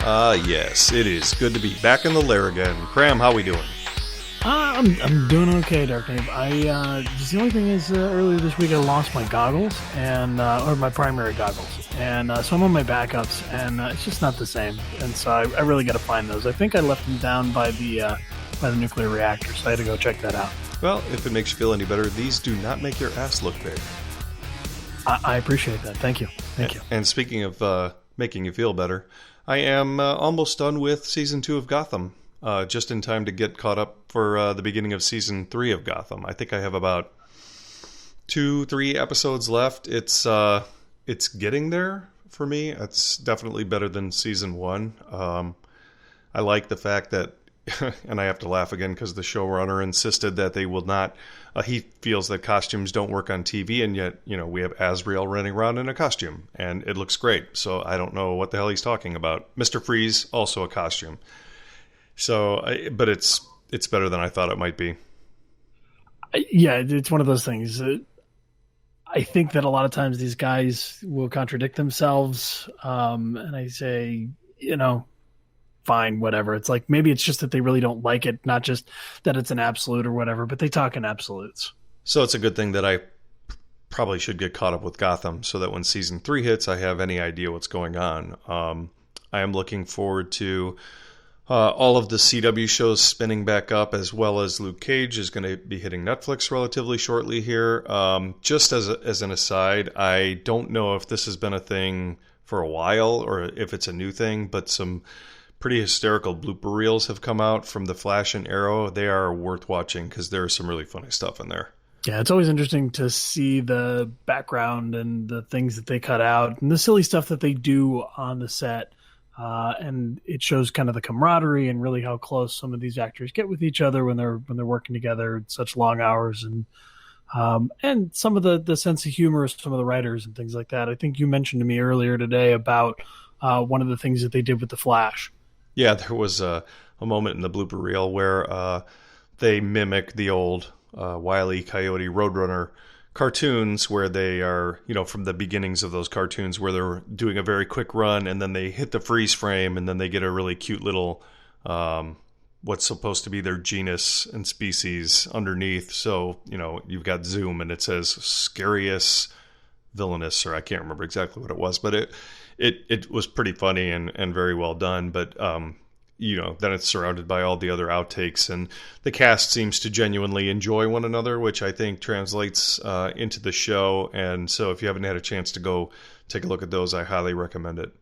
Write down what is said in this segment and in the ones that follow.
Yes, it is good to be back in the lair again. Kram, how we doing? I'm doing okay, Dark Dave. Just the only thing is, earlier this week I lost my goggles or my primary goggles, and so I'm on my backups, and it's just not the same. And so I really got to find those. I think I left them down by the nuclear reactor, so I had to go check that out. Well, if it makes you feel any better, these do not make your ass look big. I appreciate that. Thank you. And speaking of making you feel better, I am almost done with Season 2 of Gotham. Just in time to get caught up for the beginning of Season 3 of Gotham. I think I have about 2-3 episodes left. It's getting there for me. It's definitely better than Season 1. I like the fact that, and I have to laugh again because the showrunner insisted that they will not, he feels that costumes don't work on TV, and yet, we have Azrael running around in a costume, and it looks great. So I don't know what the hell he's talking about. Mr. Freeze, also a costume. So, but it's better than I thought it might be. Yeah, it's one of those things. I think that a lot of times these guys will contradict themselves, and I say, fine, whatever. It's like maybe it's just that they really don't like it, not just that it's an absolute or whatever, but they talk in absolutes. So it's a good thing that I probably should get caught up with Gotham so that when Season 3 hits, I have any idea what's going on. I am looking forward to all of the CW shows spinning back up, as well as Luke Cage is going to be hitting Netflix relatively shortly here. Just as an aside, I don't know if this has been a thing for a while or if it's a new thing, but some pretty hysterical blooper reels have come out from The Flash and Arrow. They are worth watching because there's some really funny stuff in there. Yeah, it's always interesting to see the background and the things that they cut out and the silly stuff that they do on the set. And it shows kind of the camaraderie and really how close some of these actors get with each other when they're working together such long hours, and some of the sense of humor of some of the writers and things like that. I think you mentioned to me earlier today about one of the things that they did with The Flash. Yeah, there was a moment in the blooper reel where they mimic the old Wile E. Coyote Roadrunner cartoons, where they are, from the beginnings of those cartoons, where they're doing a very quick run and then they hit the freeze frame and then they get a really cute little what's supposed to be their genus and species underneath. So, you've got Zoom and it says scariest villainous, or I can't remember exactly what it was, but it was pretty funny and very well done. But then it's surrounded by all the other outtakes, and the cast seems to genuinely enjoy one another, which I think translates into the show. And so if you haven't had a chance to go take a look at those, I highly recommend it.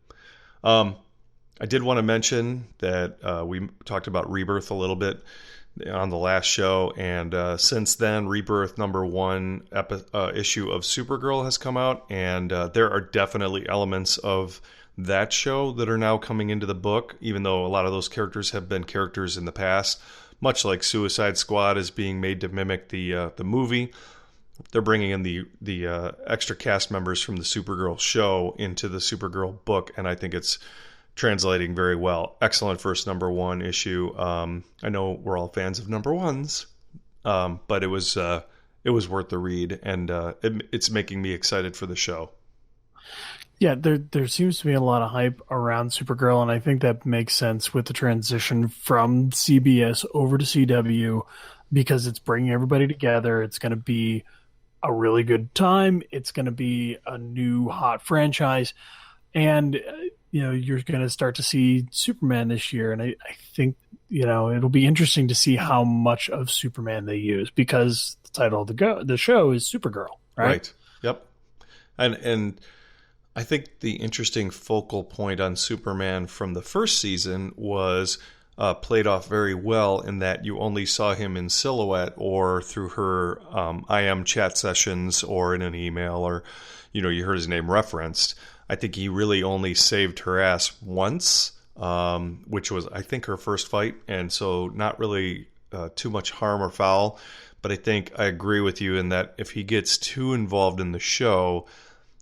I did want to mention that we talked about Rebirth a little bit on the last show, and since then, Rebirth #1 issue of Supergirl has come out, and there are definitely elements of that show that are now coming into the book, even though a lot of those characters have been characters in the past, much like Suicide Squad is being made to mimic the movie. They're bringing in the extra cast members from the Supergirl show into the Supergirl book, and I think it's translating very well. Excellent first #1 issue. I know we're all fans of #1s, but it was worth the read, and it's making me excited for the show. Yeah, there seems to be a lot of hype around Supergirl, and I think that makes sense with the transition from CBS over to CW, because it's bringing everybody together. It's going to be a really good time. It's going to be a new hot franchise, and you're going to start to see Superman this year, and I think it'll be interesting to see how much of Superman they use, because the title of the show is Supergirl, right? Right. Yep. And I think the interesting focal point on Superman from the first season was played off very well, in that you only saw him in silhouette or through her IM chat sessions or in an email, or you heard his name referenced. I think he really only saved her ass once, which was, I think, her first fight, and so not really too much harm or foul. But I think I agree with you in that if he gets too involved in the show,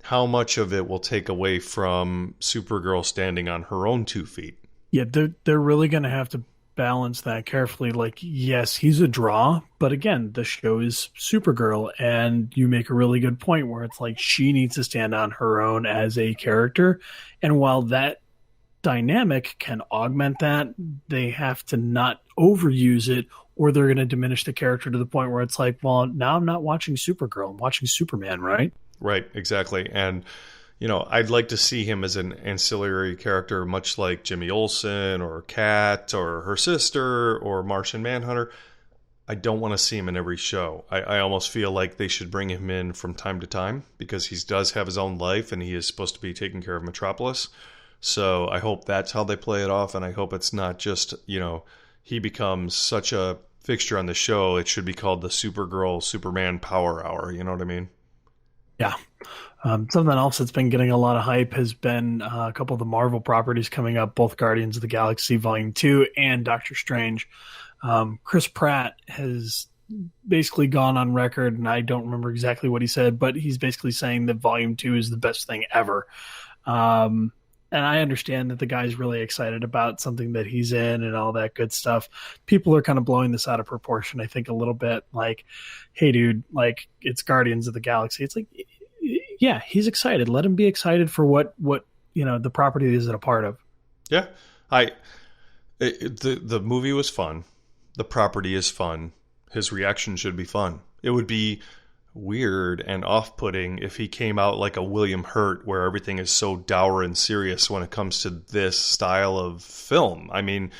how much of it will take away from Supergirl standing on her own 2 feet? Yeah, they're really going to have to balance that carefully. Like, yes, he's a draw, but again, the show is Supergirl, and you make a really good point where it's like she needs to stand on her own as a character. And while that dynamic can augment that. They have to not overuse it, or they're going to diminish the character to the point where it's like, well, now I'm not watching Supergirl, I'm watching Superman, right? Right, exactly. And, I'd like to see him as an ancillary character, much like Jimmy Olsen or Kat or her sister or Martian Manhunter. I don't want to see him in every show. I almost feel like they should bring him in from time to time because he does have his own life and he is supposed to be taking care of Metropolis. So I hope that's how they play it off, and I hope it's not just, he becomes such a fixture on the show. It should be called the Supergirl Superman Power Hour. You know what I mean? Yeah. Something else that's been getting a lot of hype has been a couple of the Marvel properties coming up, both Guardians of the Galaxy Volume 2 and Doctor Strange. Chris Pratt has basically gone on record, and I don't remember exactly what he said, but he's basically saying that Volume 2 is the best thing ever. And I understand that the guy's really excited about something that he's in and all that good stuff. People are kind of blowing this out of proportion, I think, a little bit. Like, hey, dude, like, it's Guardians of the Galaxy. It's like, yeah, he's excited. Let him be excited for what the property is a part of. Yeah. The movie was fun. The property is fun. His reaction should be fun. It would be weird and off-putting if he came out like a William Hurt, where everything is so dour and serious when it comes to this style of film. I mean,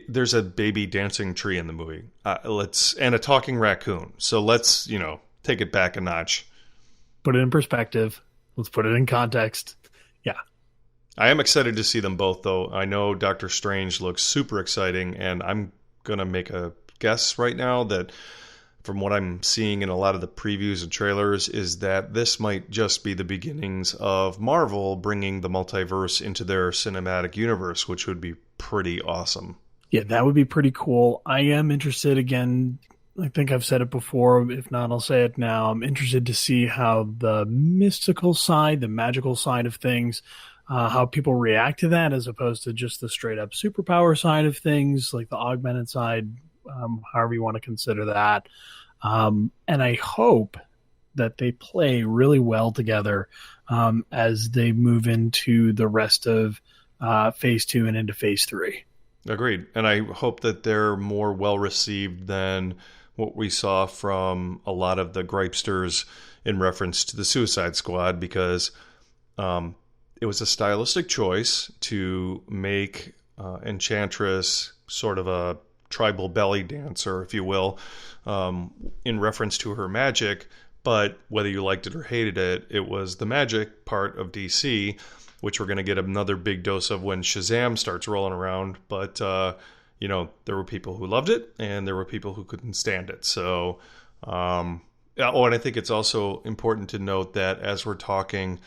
there's a baby dancing tree in the movie. And a talking raccoon. So let's, take it back a notch. Put it in perspective. Let's put it in context. Yeah. I am excited to see them both, though. I know Doctor Strange looks super exciting, and I'm going to make a guess right now that from what I'm seeing in a lot of the previews and trailers is that this might just be the beginnings of Marvel bringing the multiverse into their cinematic universe, which would be pretty awesome. Yeah, that would be pretty cool. I am interested, again, I think I've said it before. If not, I'll say it now. I'm interested to see how the mystical side, the magical side of things, how people react to that as opposed to just the straight up superpower side of things, like the augmented side, however you want to consider that. And I hope that they play really well together as they move into the rest of Phase 2 and into Phase 3. Agreed. And I hope that they're more well-received than what we saw from a lot of the gripesters in reference to the Suicide Squad, because it was a stylistic choice to make Enchantress sort of a tribal belly dancer, if you will, in reference to her magic. But whether you liked it or hated it, it was the magic part of DC, which we're going to get another big dose of when Shazam starts rolling around. But, there were people who loved it and there were people who couldn't stand it. So, and I think it's also important to note that as we're talking,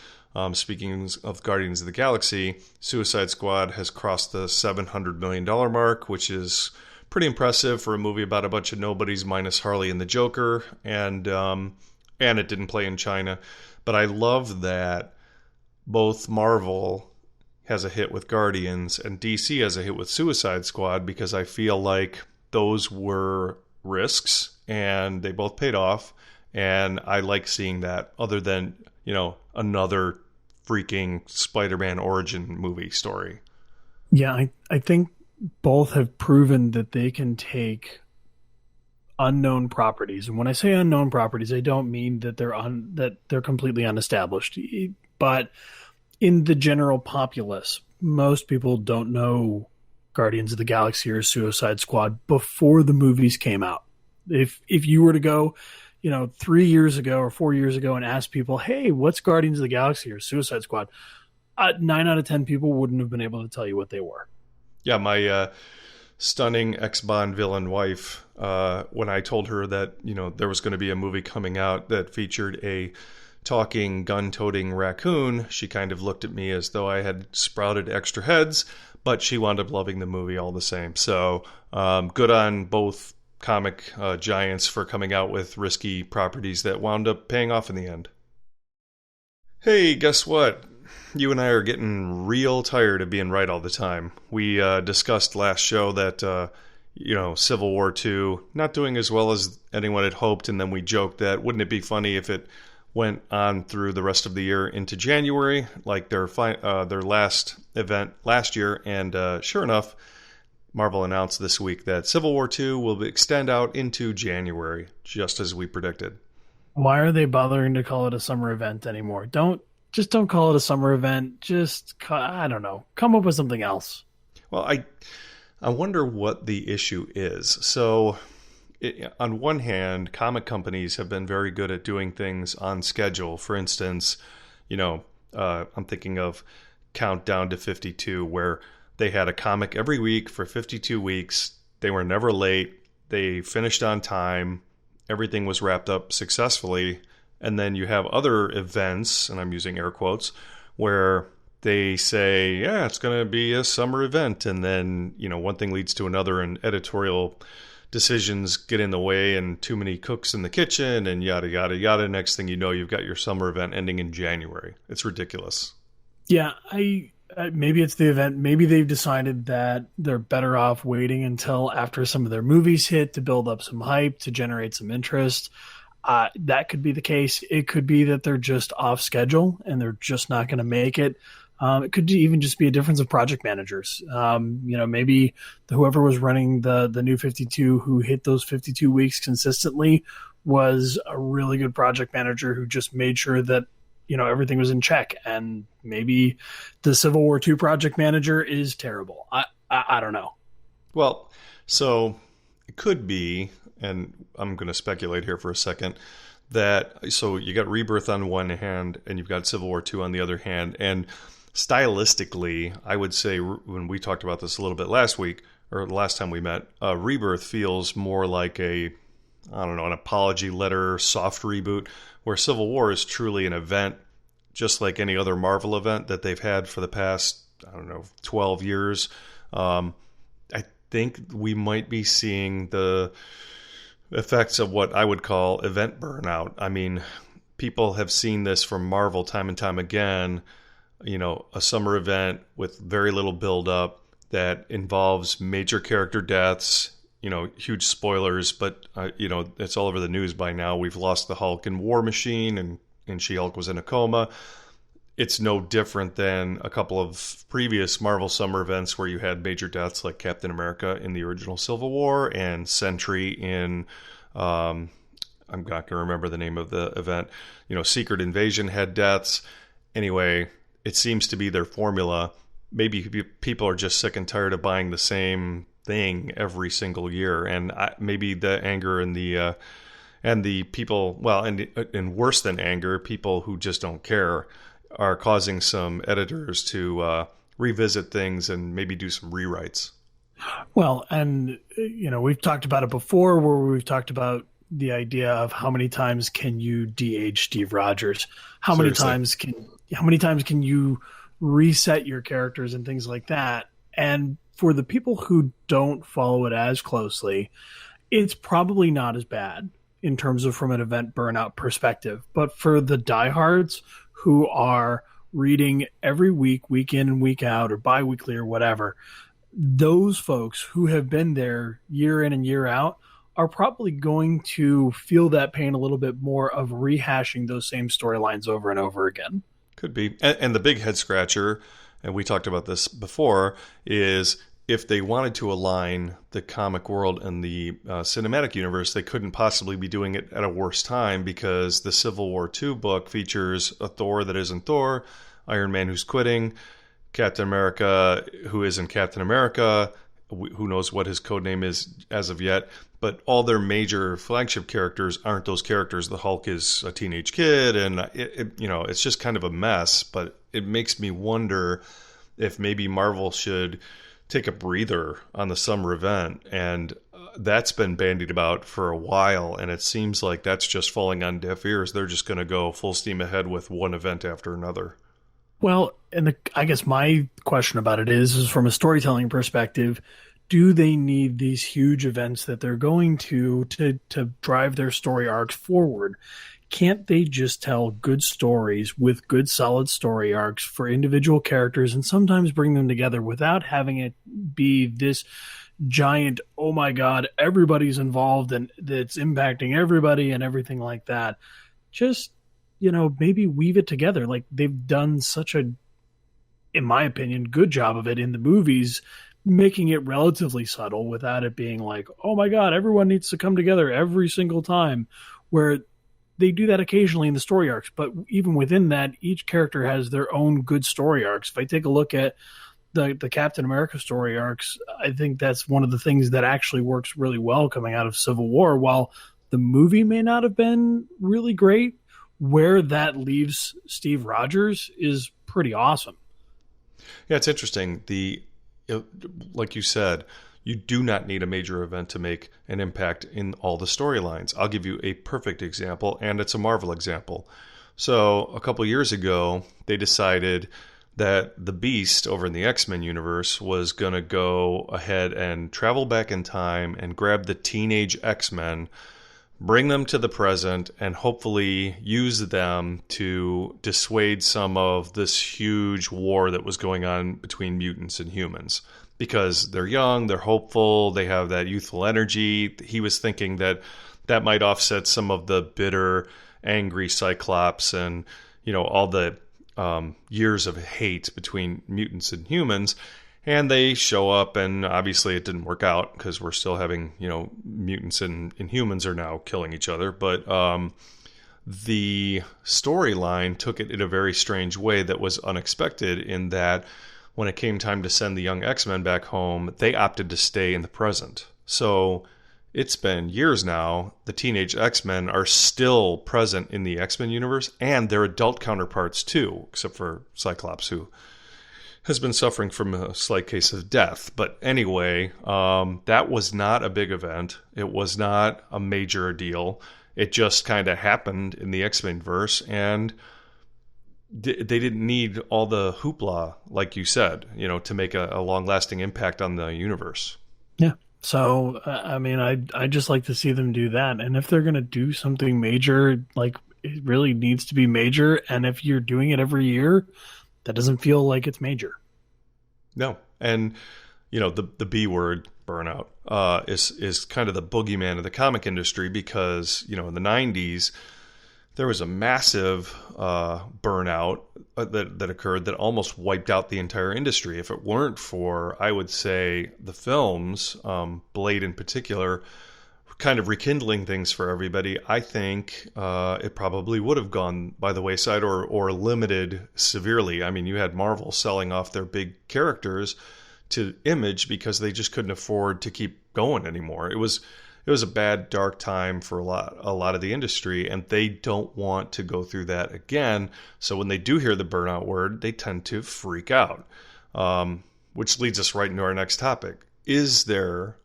speaking of Guardians of the Galaxy, Suicide Squad has crossed the $700 million mark, which is pretty impressive for a movie about a bunch of nobodies minus Harley and the Joker. And it didn't play in China. But I love that both Marvel has a hit with Guardians and DC has a hit with Suicide Squad, because I feel like those were risks and they both paid off. And I like seeing that, other than, another freaking Spider-Man origin movie story. Yeah, I think both have proven that they can take unknown properties. And when I say unknown properties, I don't mean that they're completely unestablished. But in the general populace, most people don't know Guardians of the Galaxy or Suicide Squad before the movies came out. If you were to go, 3 years ago or 4 years ago and ask people, hey, what's Guardians of the Galaxy or Suicide Squad? 9 out of 10 people wouldn't have been able to tell you what they were. Yeah, my stunning ex-Bond villain wife, when I told her that, there was going to be a movie coming out that featured a talking, gun-toting raccoon, she kind of looked at me as though I had sprouted extra heads, but she wound up loving the movie all the same. So good on both comic giants for coming out with risky properties that wound up paying off in the end. Hey, guess what? You and I are getting real tired of being right all the time. We discussed last show that, Civil War II not doing as well as anyone had hoped, and then we joked that wouldn't it be funny if it went on through the rest of the year into January, like their last event last year. And sure enough, Marvel announced this week that Civil War II will extend out into January, just as we predicted. Why are they bothering to call it a summer event anymore? Don't call it a summer event. I don't know. Come up with something else. Well, I wonder what the issue is. So, on one hand, comic companies have been very good at doing things on schedule. For instance, I'm thinking of Countdown to 52, where they had a comic every week for 52 weeks. They were never late. They finished on time. Everything was wrapped up successfully. And then you have other events, and I'm using air quotes, where they say, yeah, it's going to be a summer event. And then, one thing leads to another, and editorial decisions get in the way, and too many cooks in the kitchen, and yada, yada, yada. Next thing you know, you've got your summer event ending in January. It's ridiculous. Yeah, maybe it's the event. Maybe they've decided that they're better off waiting until after some of their movies hit to build up some hype, to generate some interest. That could be the case. It could be that they're just off schedule and they're just not going to make it. It could even just be a difference of project managers. Maybe whoever was running the New 52, who hit those 52 weeks consistently, was a really good project manager who just made sure that everything was in check. And maybe the Civil War II project manager is terrible. I don't know. Well, so it could be, and I'm going to speculate here for a second, so you got Rebirth on one hand and you've got Civil War II on the other hand. And stylistically, I would say, when we talked about this a little bit last week, or the last time we met, Rebirth feels more like an apology letter, soft reboot, where Civil War is truly an event, just like any other Marvel event that they've had for the past, 12 years. I think we might be seeing the effects of what I would call event burnout. I mean, people have seen this from Marvel time and time again, a summer event with very little build-up that involves major character deaths, huge spoilers, but, it's all over the news by now. We've lost the Hulk and War Machine, and She-Hulk was in a coma. It's no different than a couple of previous Marvel summer events where you had major deaths like Captain America in the original Civil War and Sentry in, I'm not going to remember the name of the event. Secret Invasion had deaths. Anyway, it seems to be their formula. Maybe people are just sick and tired of buying the same thing every single year, and maybe the anger and the people, well, and worse than anger, people who just don't care, are causing some editors to revisit things and maybe do some rewrites. Well, and we've talked about it before, where we've talked about the idea of how many times can you de-age Steve Rogers? How many times can you reset your characters and things like that? And for the people who don't follow it as closely, it's probably not as bad in terms of from an event burnout perspective. But for the diehards who are reading every week, week in and week out, or bi-weekly or whatever, those folks who have been there year in and year out are probably going to feel that pain a little bit more of rehashing those same storylines over and over again. Could be. And the big head scratcher, and we talked about this before, is if they wanted to align the comic world and the cinematic universe, they couldn't possibly be doing it at a worse time, because the Civil War II book features a Thor that isn't Thor, Iron Man who's quitting, Captain America who isn't Captain America, who knows what his codename is as of yet, but all their major flagship characters aren't those characters. The Hulk is a teenage kid, and it's just kind of a mess. But it makes me wonder if maybe Marvel should take a breather on the summer event, and that's been bandied about for a while, and it seems like that's just falling on deaf ears. They're just going to go full steam ahead with one event after another. Well, and I guess my question about it is from a storytelling perspective, do they need these huge events that they're going to drive their story arcs forward? Can't they just tell good stories with good, solid story arcs for individual characters and sometimes bring them together without having it be this giant, oh my God, everybody's involved and it's impacting everybody and everything like that? Just maybe weave it together. Like they've done such a, in my opinion, good job of it in the movies, making it relatively subtle without it being like, oh my God, everyone needs to come together every single time, where they do that occasionally in the story arcs. But even within that, each character has their own good story arcs. If I take a look at the Captain America story arcs, I think that's one of the things that actually works really well coming out of Civil War. While the movie may not have been really great, where that leaves Steve Rogers is pretty awesome. Yeah, it's interesting. Like you said, you do not need a major event to make an impact in all the storylines. I'll give you a perfect example, and it's a Marvel example. So a couple years ago, they decided that the Beast over in the X-Men universe was going to go ahead and travel back in time and grab the teenage X-Men, bring them to the present, and hopefully use them to dissuade some of this huge war that was going on between mutants and humans. Because they're young, they're hopeful, they have that youthful energy. He was thinking that that might offset some of the bitter, angry Cyclops and, all the years of hate between mutants and humans. And they show up, and obviously it didn't work out because we're still having, mutants and humans are now killing each other. But the storyline took it in a very strange way that was unexpected, in that when it came time to send the young X-Men back home, they opted to stay in the present. So it's been years now. The teenage X-Men are still present in the X-Men universe, and their adult counterparts too, except for Cyclops, who has been suffering from a slight case of death. But anyway, that was not a big event. It was not a major deal. It just kind of happened in the X-Men verse, and they didn't need all the hoopla, like you said, to make a long-lasting impact on the universe. Yeah. So, I just like to see them do that. And if they're going to do something major, like it really needs to be major. And if you're doing it every year, that doesn't feel like it's major. No. And, the B word, burnout, is kind of the boogeyman of the comic industry because, in the 90s, there was a massive burnout that occurred that almost wiped out the entire industry. If it weren't for, I would say, the films, Blade in particular, kind of rekindling things for everybody, I think it probably would have gone by the wayside or limited severely. I mean, you had Marvel selling off their big characters to Image because they just couldn't afford to keep going anymore. It was a bad, dark time for a lot of the industry, and they don't want to go through that again. So when they do hear the burnout word, they tend to freak out, which leads us right into our next topic. Is there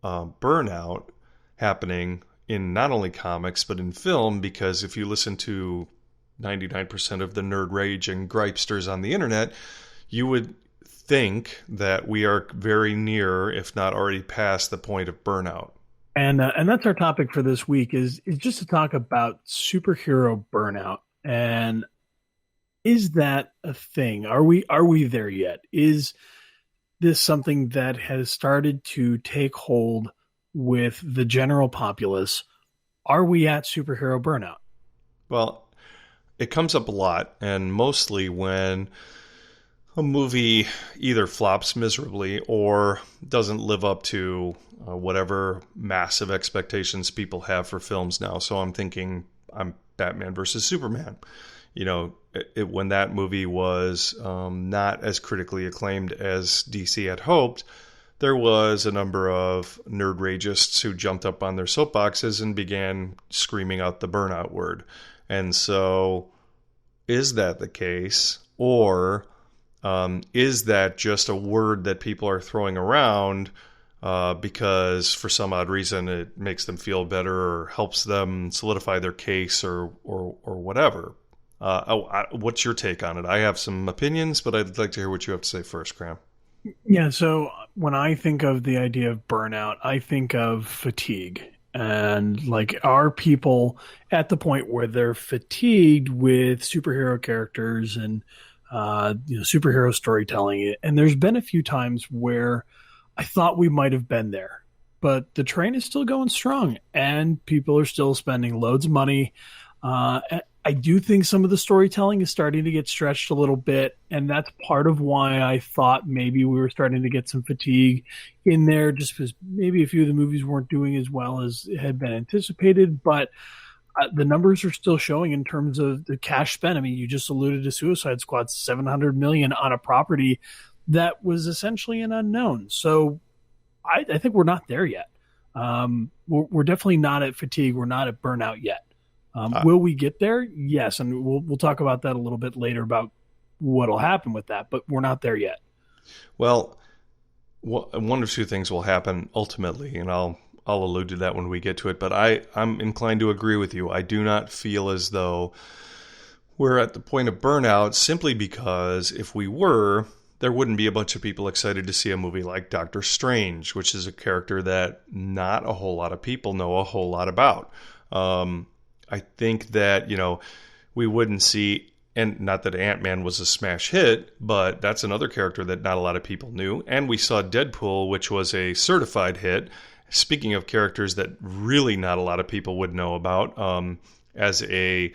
burnout happening in not only comics, but in film? Because if you listen to 99% of the nerd rage and gripesters on the internet, you would think that we are very near, if not already past, the point of burnout. And that's our topic for this week is just to talk about superhero burnout. And is that a thing? Are we there yet? Is this something that has started to take hold with the general populace? Are we at superhero burnout? Well, it comes up a lot, and mostly when a movie either flops miserably or doesn't live up to whatever massive expectations people have for films now. So I'm Batman versus Superman. When that movie was not as critically acclaimed as DC had hoped, there was a number of nerd ragists who jumped up on their soapboxes and began screaming out the burnout word. And so is that the case? Or is that just a word that people are throwing around because for some odd reason it makes them feel better or helps them solidify their case or whatever? What's your take on it? I have some opinions, but I'd like to hear what you have to say first, Kram. Yeah, so when I think of the idea of burnout, I think of fatigue. And like, are people at the point where they're fatigued with superhero characters and superhero storytelling? And there's been a few times where I thought we might have been there, but the train is still going strong and people are still spending loads of money. I do think some of the storytelling is starting to get stretched a little bit, and that's part of why I thought maybe we were starting to get some fatigue in there, just because maybe a few of the movies weren't doing as well as had been anticipated. But the numbers are still showing in terms of the cash spent. I mean, you just alluded to Suicide Squad, $700 million on a property that was essentially an unknown. So I think we're not there yet. We're definitely not at fatigue. We're not at burnout yet. Will we get there? Yes, and we'll talk about that a little bit later about what'll happen with that. But we're not there yet. Well, one of two things will happen ultimately, and I'll allude to that when we get to it. But I'm inclined to agree with you. I do not feel as though we're at the point of burnout, simply because if we were, there wouldn't be a bunch of people excited to see a movie like Doctor Strange, which is a character that not a whole lot of people know a whole lot about. I think that, we wouldn't see, and not that Ant-Man was a smash hit, but that's another character that not a lot of people knew. And we saw Deadpool, which was a certified hit. Speaking of characters that really not a lot of people would know about, as a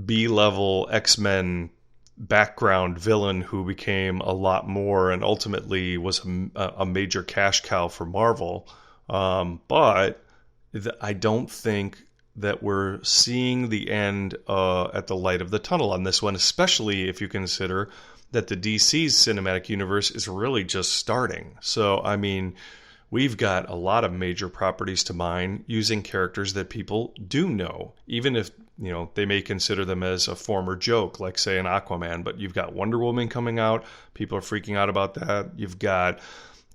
B-level X-Men background villain who became a lot more and ultimately was a major cash cow for Marvel. But I don't think that we're seeing the end at the light of the tunnel on this one, especially if you consider that the DC's cinematic universe is really just starting. So, I mean, we've got a lot of major properties to mine using characters that people do know, even if, they may consider them as a former joke, like, say, an Aquaman. But you've got Wonder Woman coming out. People are freaking out about that. You've got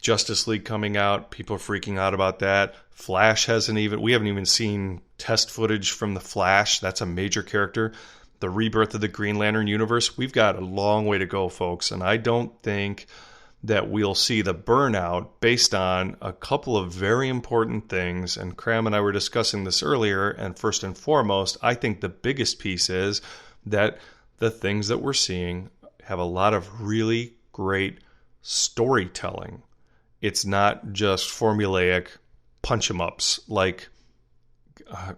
Justice League coming out. People are freaking out about that. Flash we haven't even seen test footage from the Flash. That's a major character. The rebirth of the Green Lantern universe. We've got a long way to go, folks. And I don't think that we'll see the burnout based on a couple of very important things. And Kram and I were discussing this earlier. And first and foremost, I think the biggest piece is that the things that we're seeing have a lot of really great storytelling. It's not just formulaic punch-em-ups like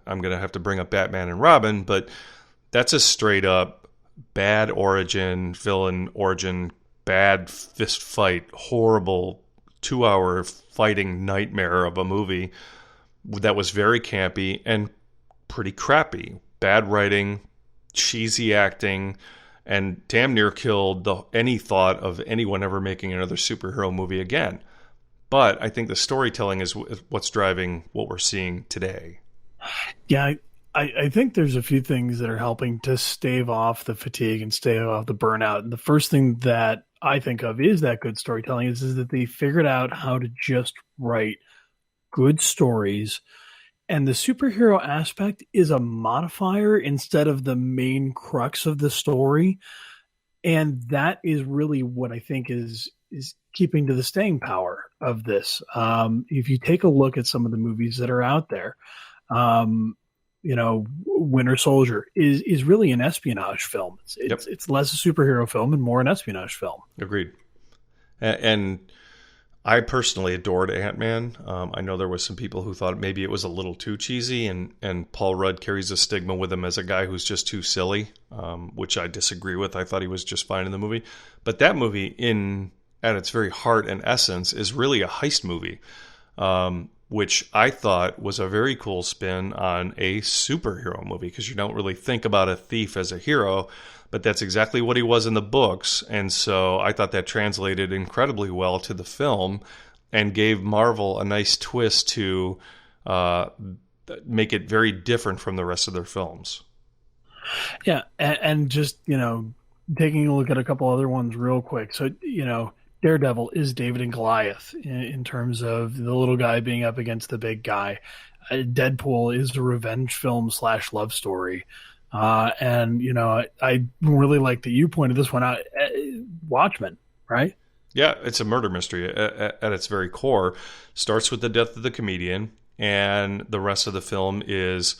I'm going to have to bring up Batman and Robin, but that's a straight-up bad origin, villain origin, bad fist fight, horrible 2-hour fighting nightmare of a movie that was very campy and pretty crappy. Bad writing, cheesy acting, and damn near killed any thought of anyone ever making another superhero movie again. But I think the storytelling is what's driving what we're seeing today. Yeah, I think there's a few things that are helping to stave off the fatigue and stave off the burnout. And the first thing that I think of is that good storytelling is that they figured out how to just write good stories. And the superhero aspect is a modifier instead of the main crux of the story. And that is really what I think is keeping to the staying power of this. If you take a look at some of the movies that are out there, Winter Soldier is really an espionage film. It's less a superhero film and more an espionage film. Agreed. And I personally adored Ant-Man. I know there was some people who thought maybe it was a little too cheesy, and Paul Rudd carries a stigma with him as a guy who's just too silly, which I disagree with. I thought he was just fine in the movie. But that movie, at its very heart and essence, is really a heist movie, which I thought was a very cool spin on a superhero movie, because you don't really think about a thief as a hero, but that's exactly what he was in the books. And so I thought that translated incredibly well to the film and gave Marvel a nice twist to make it very different from the rest of their films. Yeah, and just, taking a look at a couple other ones real quick. So, Daredevil is David and Goliath in terms of the little guy being up against the big guy. Deadpool is a revenge film / love story. And, I really like that you pointed this one out. Watchmen, right? Yeah, it's a murder mystery at its very core. Starts with the death of the comedian, and the rest of the film is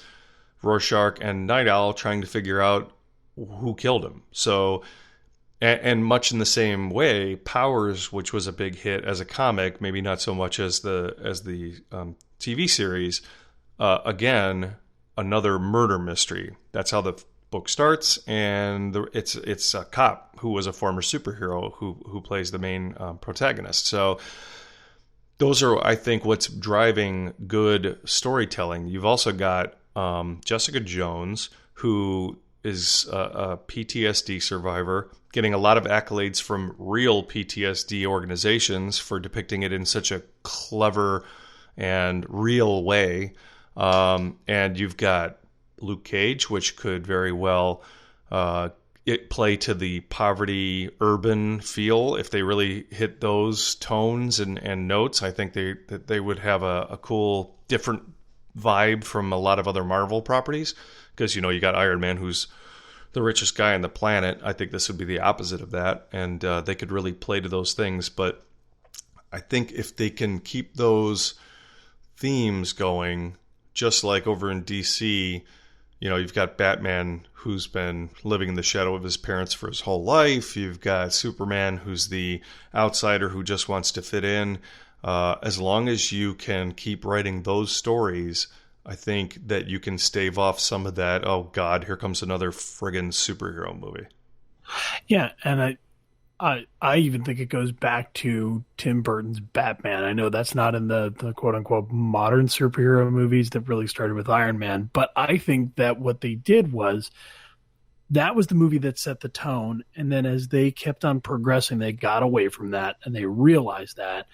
Rorschach and Night Owl trying to figure out who killed him. So, and much in the same way, Powers, which was a big hit as a comic, maybe not so much as the TV series, again, another murder mystery. That's how the book starts, and it's a cop who was a former superhero who plays the main protagonist. So those are, I think, what's driving good storytelling. You've also got Jessica Jones, who is a PTSD survivor, getting a lot of accolades from real PTSD organizations for depicting it in such a clever and real way. And you've got Luke Cage, which could very well play to the poverty urban feel. If they really hit those tones and notes, I think they would have a cool, different vibe from a lot of other Marvel properties. Because, you got Iron Man, who's the richest guy on the planet. I think this would be the opposite of that. And they could really play to those things. But I think if they can keep those themes going, just like over in DC, you've got Batman, who's been living in the shadow of his parents for his whole life. You've got Superman, who's the outsider who just wants to fit in. As long as you can keep writing those stories, I think that you can stave off some of that, oh God, here comes another friggin' superhero movie. Yeah, and I even think it goes back to Tim Burton's Batman. I know that's not in the quote-unquote modern superhero movies that really started with Iron Man, but I think that what they did was that was the movie that set the tone, and then as they kept on progressing, they got away from that, and they realized that.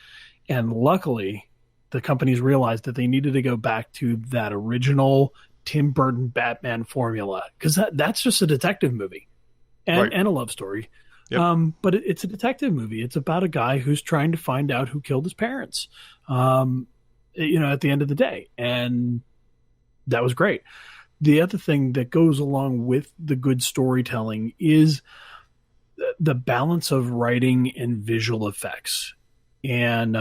And luckily, the companies realized that they needed to go back to that original Tim Burton Batman formula, because that's just a detective movie and a love story. Yep. But it's a detective movie. It's about a guy who's trying to find out who killed his parents, at the end of the day. And that was great. The other thing that goes along with the good storytelling is the balance of writing and visual effects. And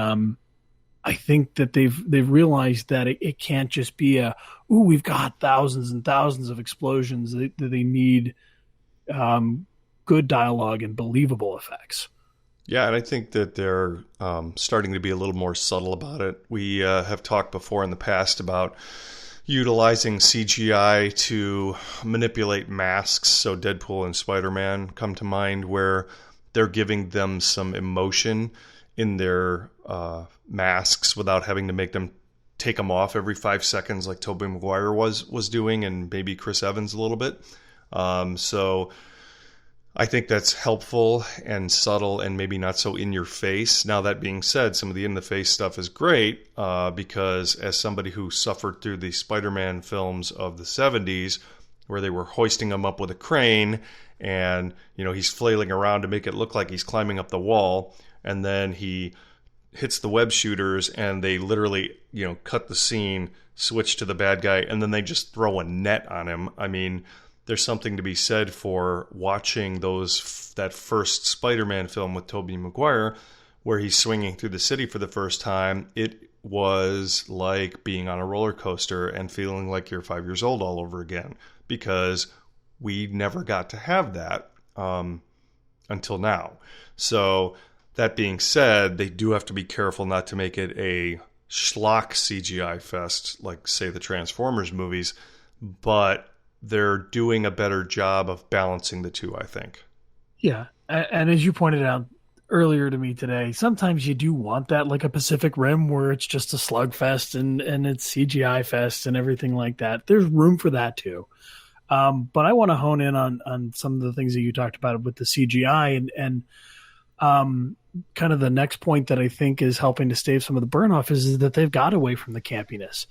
I think that they've realized that it can't just be we've got thousands and thousands of explosions. They need good dialogue and believable effects. Yeah, and I think that they're starting to be a little more subtle about it. We have talked before in the past about utilizing CGI to manipulate masks. So Deadpool and Spider-Man come to mind, where they're giving them some emotion in their masks without having to make them take them off every 5 seconds like Tobey Maguire was doing, and maybe Chris Evans a little bit. So I think that's helpful and subtle and maybe not so in your face. Now, that being said, some of the in the face stuff is great because as somebody who suffered through the Spider-Man films of the 70s, where they were hoisting him up with a crane and, he's flailing around to make it look like he's climbing up the wall, and then he hits the web shooters and they literally, cut the scene, switch to the bad guy, and then they just throw a net on him. I mean, there's something to be said for watching that first Spider-Man film with Tobey Maguire, where he's swinging through the city for the first time. It was like being on a roller coaster and feeling like you're 5 years old all over again, because we never got to have that until now. So that being said, they do have to be careful not to make it a schlock CGI fest like, say, the Transformers movies, but they're doing a better job of balancing the two, I think. Yeah, and as you pointed out earlier to me today, sometimes you do want that, like a Pacific Rim, where it's just a slugfest and it's CGI fest and everything like that. There's room for that too. But I want to hone in on some of the things that you talked about with the CGI and kind of the next point that I think is helping to stave some of the burn off is that they've got away from the campiness.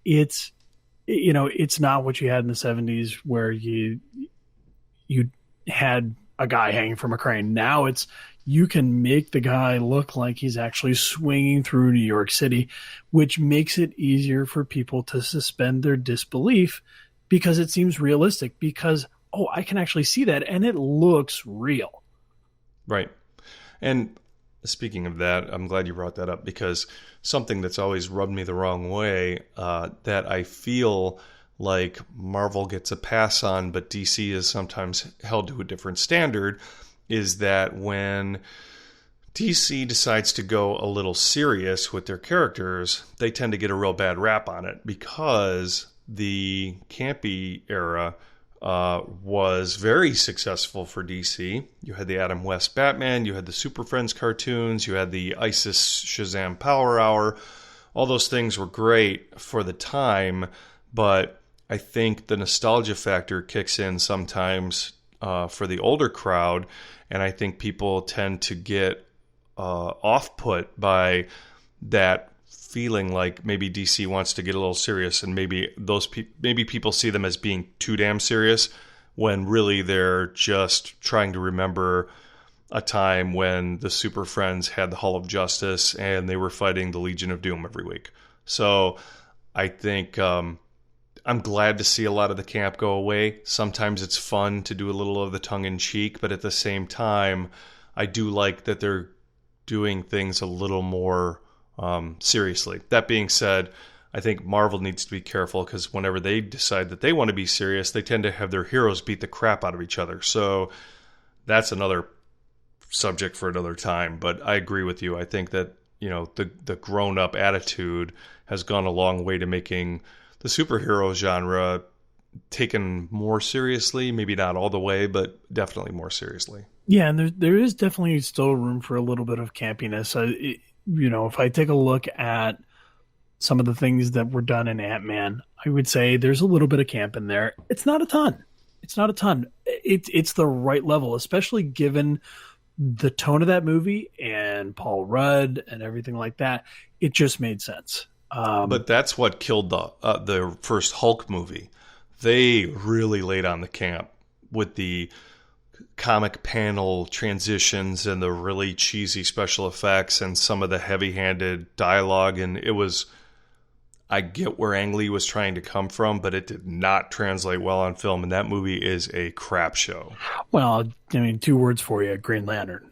It's not what you had in the 70s where you had a guy hanging from a crane. Now you can make the guy look like he's actually swinging through New York City, which makes it easier for people to suspend their disbelief because it seems realistic, because, I can actually see that and it looks real. Right. And speaking of that, I'm glad you brought that up, because something that's always rubbed me the wrong way, that I feel like Marvel gets a pass on, but DC is sometimes held to a different standard, is that when DC decides to go a little serious with their characters, they tend to get a real bad rap on it, because the campy era was very successful for DC. You had the Adam West Batman, you had the Super Friends cartoons, you had the ISIS Shazam Power Hour. All those things were great for the time, but I think the nostalgia factor kicks in sometimes for the older crowd, and I think people tend to get off-put by that feeling like maybe DC wants to get a little serious, and maybe maybe people see them as being too damn serious when really they're just trying to remember a time when the Super Friends had the Hall of Justice and they were fighting the Legion of Doom every week. So I think I'm glad to see a lot of the camp go away. Sometimes it's fun to do a little of the tongue-in-cheek, but at the same time, I do like that they're doing things a little more seriously. That being said, I think Marvel needs to be careful because whenever they decide that they want to be serious, they tend to have their heroes beat the crap out of each other. So that's another subject for another time. But I agree with you. I think that, the grown-up attitude has gone a long way to making the superhero genre taken more seriously. Maybe not all the way, but definitely more seriously. Yeah, and there is definitely still room for a little bit of campiness. If I take a look at some of the things that were done in Ant-Man, I would say there's a little bit of camp in there. It's not a ton. It's the right level, especially given the tone of that movie and Paul Rudd and everything like that. It just made sense. But that's what killed the first Hulk movie. They really laid on the camp with the comic panel transitions and the really cheesy special effects and some of the heavy-handed dialogue. And I get where Ang Lee was trying to come from, but it did not translate well on film. And that movie is a crap show. Well, I mean, 2 words for you: Green Lantern.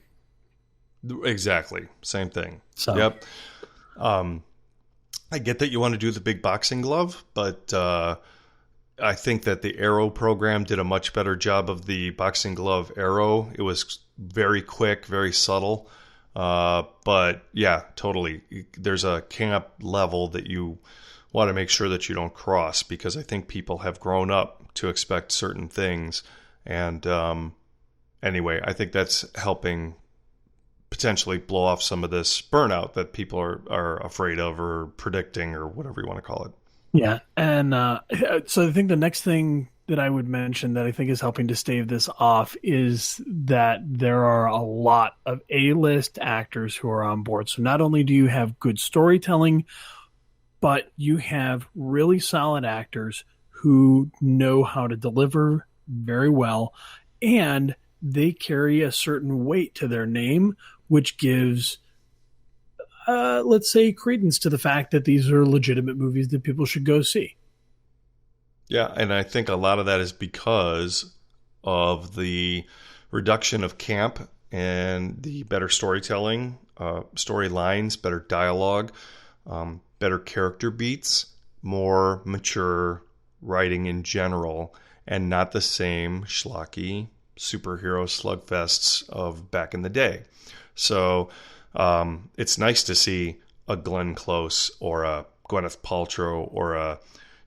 Exactly. Same thing. So. Yep. I get that you want to do the big boxing glove, but I think that the Arrow program did a much better job of the boxing glove Arrow. It was very quick, very subtle. But yeah, totally. There's a camp level that you want to make sure that you don't cross, because I think people have grown up to expect certain things. And anyway, I think that's helping potentially blow off some of this burnout that people are afraid of or predicting or whatever you want to call it. Yeah. And so I think the next thing that I would mention that I think is helping to stave this off is that there are a lot of A-list actors who are on board. So not only do you have good storytelling, but you have really solid actors who know how to deliver very well, and they carry a certain weight to their name, which gives, let's say, credence to the fact that these are legitimate movies that people should go see. Yeah, and I think a lot of that is because of the reduction of camp and the better storytelling, storylines, better dialogue, better character beats, more mature writing in general, and not the same schlocky superhero slugfests of back in the day. So it's nice to see a Glenn Close or a Gwyneth Paltrow or a,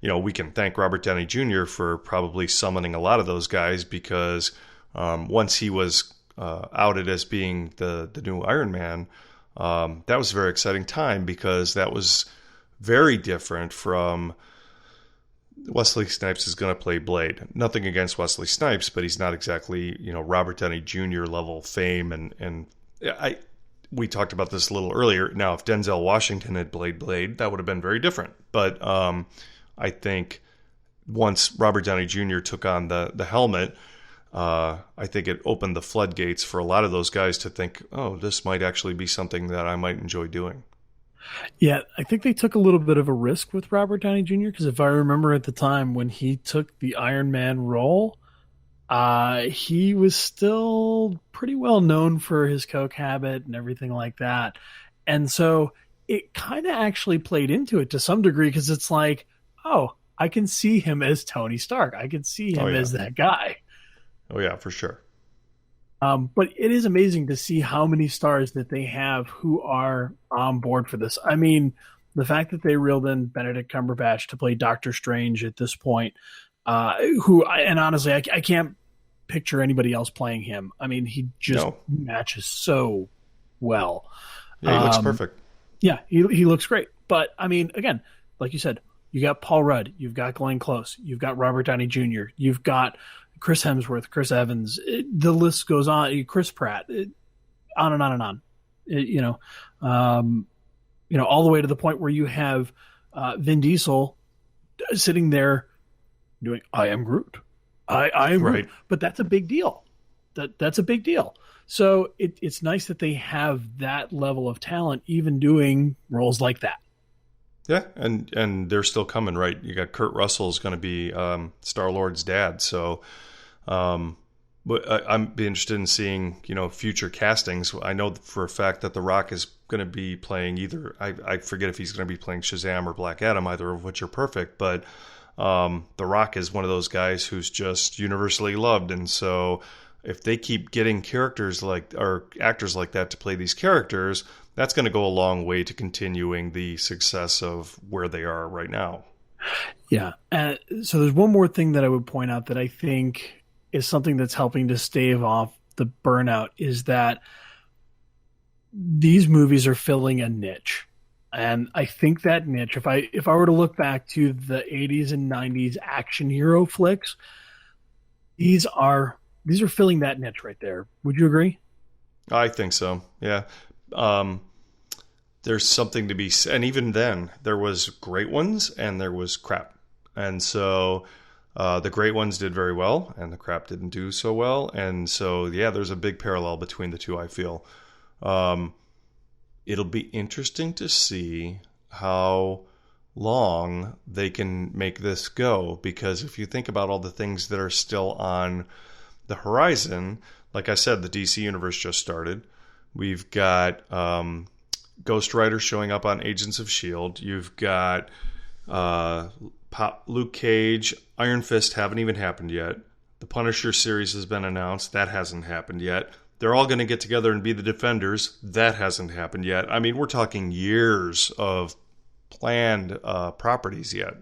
we can thank Robert Downey Jr. for probably summoning a lot of those guys, because once he was outed as being the new Iron Man, that was a very exciting time, because that was very different from Wesley Snipes is going to play Blade. Nothing against Wesley Snipes, but he's not exactly, Robert Downey Jr. level fame. And we talked about this a little earlier. Now, if Denzel Washington had played Blade, that would have been very different. But I think once Robert Downey Jr. took on the helmet, I think it opened the floodgates for a lot of those guys to think, oh, this might actually be something that I might enjoy doing. Yeah, I think they took a little bit of a risk with Robert Downey Jr. because if I remember at the time when he took the Iron Man role, he was still pretty well known for his coke habit and everything like that. And so it kind of actually played into it to some degree, because it's like, oh, I can see him as Tony Stark. I can see him as that guy. Oh, yeah, for sure. But it is amazing to see how many stars that they have who are on board for this. I mean, the fact that they reeled in Benedict Cumberbatch to play Doctor Strange at this point, and honestly, I can't picture anybody else playing him. I mean, he just matches so well. Yeah, he looks perfect. Yeah, he looks great. But I mean, again, like you said, you got Paul Rudd, you've got Glenn Close, you've got Robert Downey Jr., you've got Chris Hemsworth, Chris Evans. The list goes on. Chris Pratt, on and on and on. All the way to the point where you have Vin Diesel sitting there doing "I am Groot." I am right. Groot. But that's a big deal. That's a big deal. So it's nice that they have that level of talent, even doing roles like that. Yeah, and they're still coming, right? You got Kurt Russell's going to be Star-Lord's dad, so but I'd be interested in seeing future castings. I know for a fact that The Rock is going to be playing either. I forget if he's going to be playing Shazam or Black Adam, either of which are perfect. But The Rock is one of those guys who's just universally loved, and so if they keep getting actors like that to play these characters, that's going to go a long way to continuing the success of where they are right now. Yeah. So there's one more thing that I would point out that I think is something that's helping to stave off the burnout, is that these movies are filling a niche. And I think that niche, if I were to look back to the 80s and 90s action hero flicks, these are filling that niche right there. Would you agree? I think so. Yeah. There's something to be said. And even then, there was great ones and there was crap. And so the great ones did very well and the crap didn't do so well. And so, yeah, there's a big parallel between the two, I feel. It'll be interesting to see how long they can make this go. Because if you think about all the things that are still on the horizon, like I said, the DC universe just started. We've got Ghost Rider showing up on Agents of S.H.I.E.L.D. You've got Luke Cage, Iron Fist haven't even happened yet. The Punisher series has been announced. That hasn't happened yet. They're all going to get together and be the Defenders. That hasn't happened yet. I mean, we're talking years of planned properties yet.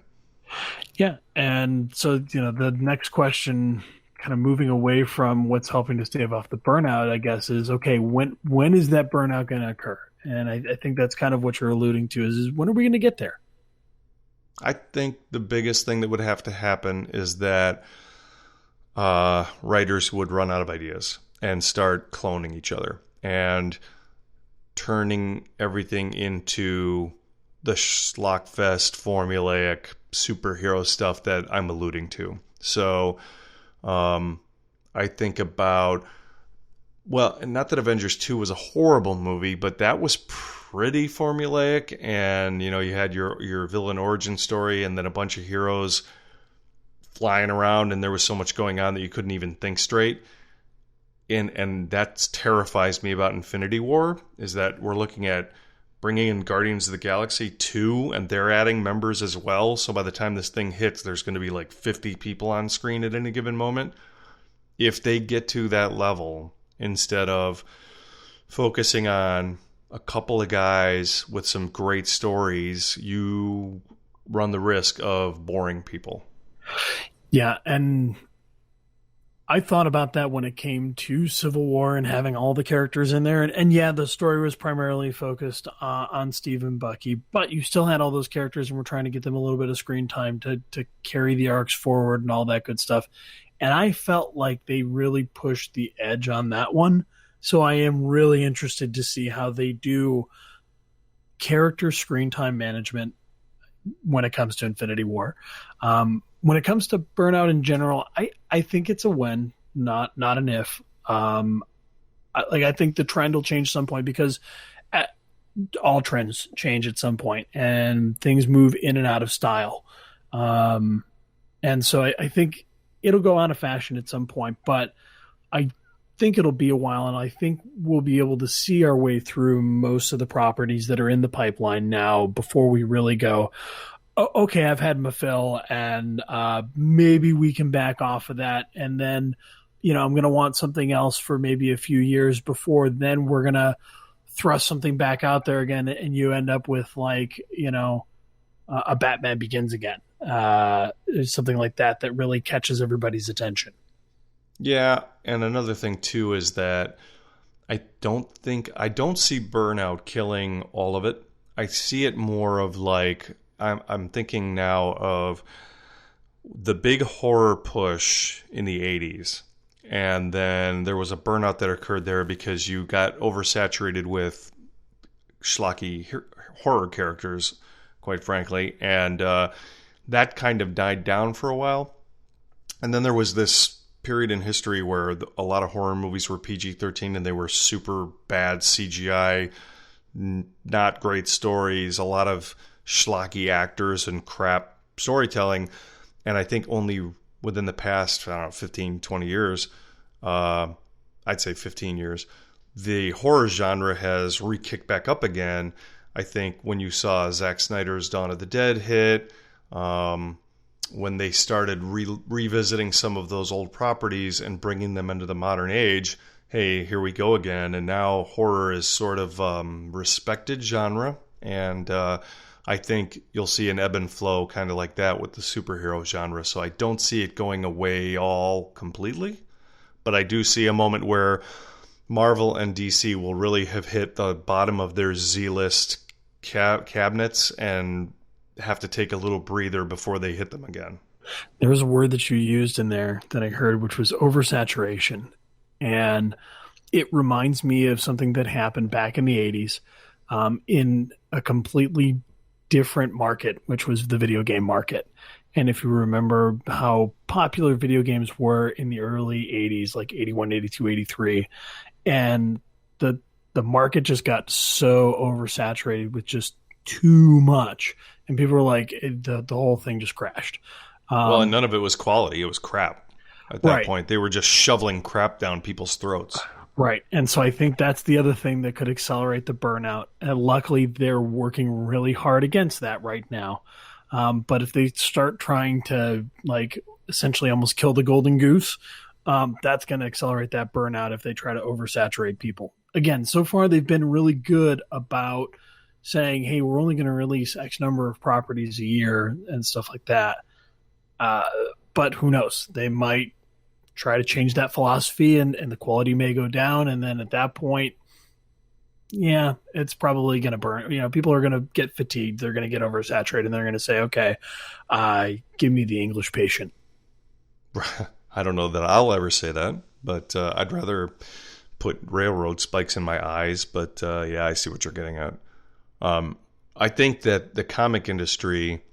Yeah. And so, the next question, kind of moving away from what's helping to stave off the burnout, I guess, is, okay, when is that burnout going to occur? And I think that's kind of what you're alluding to is when are we going to get there? I think the biggest thing that would have to happen is that writers would run out of ideas and start cloning each other and turning everything into the schlockfest formulaic superhero stuff that I'm alluding to. So I think about, well, not that Avengers 2 was a horrible movie, but that was pretty formulaic. And, you had your villain origin story and then a bunch of heroes flying around, and there was so much going on that you couldn't even think straight. And that terrifies me about Infinity War, is that we're looking at bringing in Guardians of the Galaxy 2, and they're adding members as well. So by the time this thing hits, there's going to be like 50 people on screen at any given moment. If they get to that level, instead of focusing on a couple of guys with some great stories, you run the risk of boring people. Yeah, and I thought about that when it came to Civil War and having all the characters in there. And yeah, the story was primarily focused on Steve and Bucky, but you still had all those characters and we're trying to get them a little bit of screen time to carry the arcs forward and all that good stuff. And I felt like they really pushed the edge on that one. So I am really interested to see how they do character screen time management when it comes to Infinity War. When it comes to burnout in general, I think it's a when, not an if. I think the trend will change at some point because all trends change at some point and things move in and out of style. And so I think it'll go out of fashion at some point, but I think it'll be a while, and I think we'll be able to see our way through most of the properties that are in the pipeline now before we really go, okay, I've had my fill, and maybe we can back off of that. And then, I'm going to want something else for maybe a few years before then we're going to thrust something back out there again. And you end up with a Batman Begins again. something like that really catches everybody's attention. Yeah, and another thing too is that I don't see burnout killing all of it. I see it more of like I'm thinking now of the big horror push in the 80s. And then there was a burnout that occurred there because you got oversaturated with schlocky horror characters, quite frankly. And that kind of died down for a while. And then there was this period in history where a lot of horror movies were PG-13 and they were super bad CGI, not great stories, a lot of schlocky actors and crap storytelling. And I think only within the past, I don't know, 15, 20 years, I'd say 15 years, the horror genre has re-kicked back up again. I think when you saw Zack Snyder's Dawn of the Dead hit, when they started revisiting some of those old properties and bringing them into the modern age, hey, here we go again. And now horror is sort of respected genre. And I think you'll see an ebb and flow kind of like that with the superhero genre. So I don't see it going away all completely. But I do see a moment where Marvel and DC will really have hit the bottom of their Z-list cabinets and have to take a little breather before they hit them again. There was a word that you used in there that I heard, which was oversaturation. And it reminds me of something that happened back in the 80s in a completely different market, which was the video game market. And if you remember how popular video games were in the early 80s, like 81, 82, 83, and the market just got so oversaturated with just too much. And people were like, the whole thing just crashed. Well, and none of it was quality. It was crap. At that point, they were just shoveling crap down people's throats. Right. And so I think that's the other thing that could accelerate the burnout. And luckily, they're working really hard against that right now. But if they start trying to, like, essentially almost kill the golden goose, that's going to accelerate that burnout if they try to oversaturate people. Again, so far they've been really good about saying, hey, we're only going to release X number of properties a year and stuff like that. But who knows? They might try to change that philosophy and the quality may go down. And then at that point, yeah, it's probably going to burn. You know, people are going to get fatigued. They're going to get oversaturated and they're going to say, okay, give me the English patient. I don't know that I'll ever say that, but I'd rather put railroad spikes in my eyes. But yeah, I see what you're getting at. I think that the comic industry,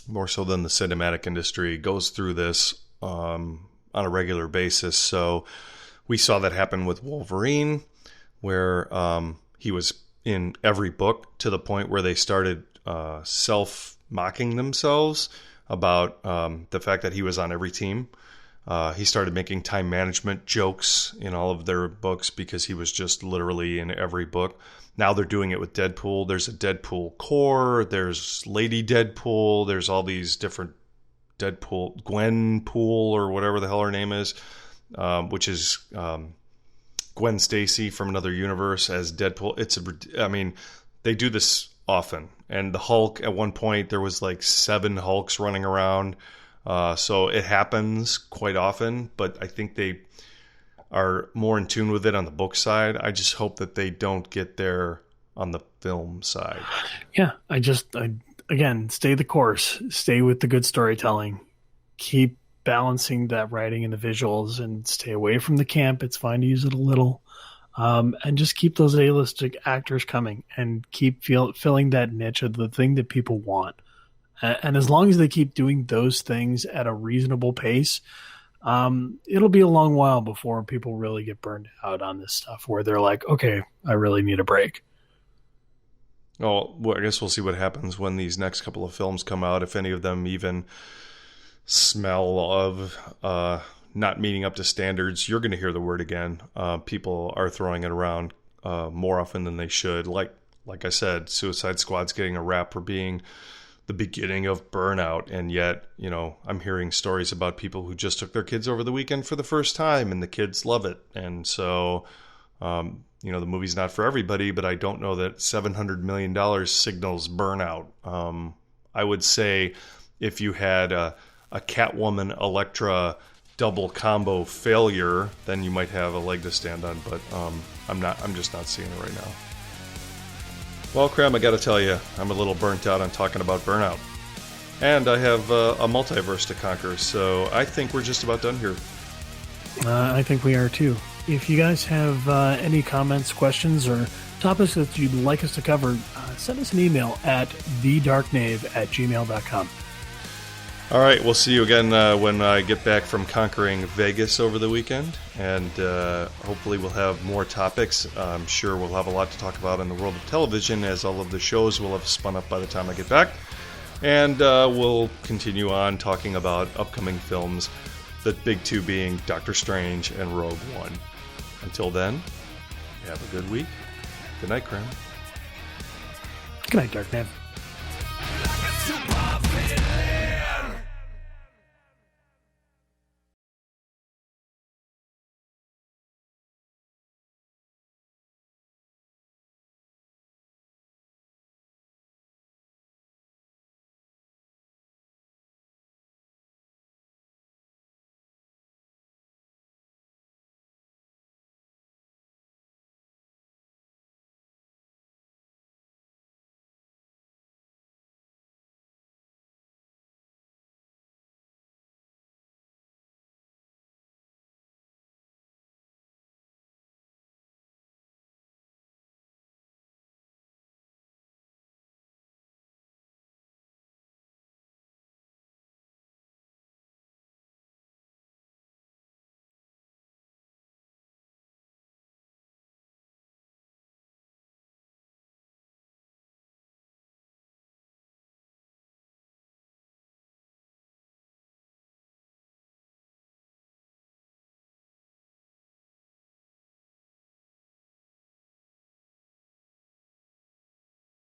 more so than the cinematic industry, goes through this on a regular basis. So we saw that happen with Wolverine, where he was in every book to the point where they started self-mocking themselves about the fact that he was on every team. He started making time management jokes in all of their books because he was just literally in every book. Now they're doing it with Deadpool. There's a Deadpool core. There's Lady Deadpool. There's all these different Deadpool, Gwen Pool or whatever the hell her name is, which is Gwen Stacy from another universe as Deadpool. I mean, they do this often. And the Hulk, at one point, there was like 7 Hulks running around. So it happens quite often, but I think they are more in tune with it on the book side. I just hope that they don't get there on the film side. Yeah, again, stay the course. Stay with the good storytelling. Keep balancing that writing and the visuals and stay away from the camp. It's fine to use it a little. And just keep those A-list actors coming and keep filling that niche of the thing that people want. And as long as they keep doing those things at a reasonable pace, it'll be a long while before people really get burned out on this stuff where they're like, okay, I really need a break. Oh, well, I guess we'll see what happens when these next couple of films come out, if any of them even smell of not meeting up to standards. You're going to hear the word again. People are throwing it around more often than they should. Like I said, Suicide Squad's getting a rap for being the beginning of burnout, and yet, you know, I'm hearing stories about people who just took their kids over the weekend for the first time, and the kids love it. And so, you know, the movie's not for everybody, but I don't know that $700 million signals burnout. I would say if you had a Catwoman Elektra double combo failure, then you might have a leg to stand on. But I'm just not seeing it right now. Well, Kram, I got to tell you, I'm a little burnt out on talking about burnout, and I have a multiverse to conquer. So I think we're just about done here. I think we are too. If you guys have any comments, questions, or topics that you'd like us to cover, send us an email at thedarknave@gmail.com. All right, we'll see you again when I get back from conquering Vegas over the weekend, and hopefully we'll have more topics. I'm sure we'll have a lot to talk about in the world of television, as all of the shows will have spun up by the time I get back. And we'll continue on talking about upcoming films, the big two being Doctor Strange and Rogue One. Until then, have a good week. Good night, Kram. Good night, Dark Nav.